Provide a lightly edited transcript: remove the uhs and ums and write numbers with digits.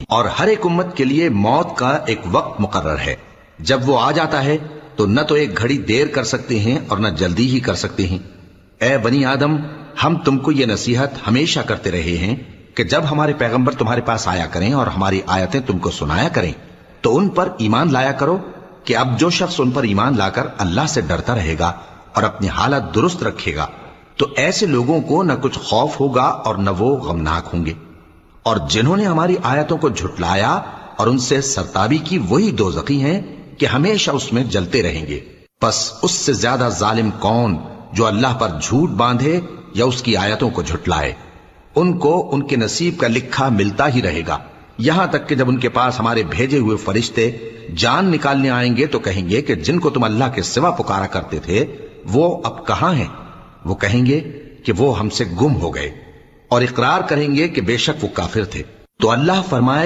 اور ہر ایک امت کے لیے موت کا ایک وقت مقرر ہے، جب وہ آ جاتا ہے تو نہ تو ایک گھڑی دیر کر سکتے ہیں اور نہ جلدی ہی کر سکتے ہیں۔ اے بنی آدم، ہم تم کو یہ نصیحت ہمیشہ کرتے رہے ہیں کہ جب ہمارے پیغمبر تمہارے پاس آیا کریں اور ہماری آیتیں تم کو سنایا کریں تو ان پر ایمان لایا کرو، کہ اب جو شخص ان پر ایمان لا کر اللہ سے ڈرتا رہے گا اور اپنی حالت درست رکھے گا تو ایسے لوگوں کو نہ کچھ خوف ہوگا اور نہ وہ غمناک ہوں گے، اور جنہوں نے ہماری آیتوں کو جھٹلایا اور ان سے سرتابی کی وہی دوزخی ہیں کہ ہمیشہ اس میں جلتے رہیں گے۔ پس اس سے زیادہ ظالم کون جو اللہ پر جھوٹ باندھے یا اس کی آیتوں کو جھٹلائے؟ ان کو ان کے نصیب کا لکھا ملتا ہی رہے گا، یہاں تک کہ جب ان کے پاس ہمارے بھیجے ہوئے فرشتے جان نکالنے آئیں گے تو کہیں گے کہ جن کو تم اللہ کے سوا پکارا کرتے تھے وہ اب کہاں ہیں؟ وہ کہیں گے کہ وہ ہم سے گم ہو گئے، اور اقرار کریں گے کہ بے شک وہ کافر تھے۔ تو اللہ فرمائے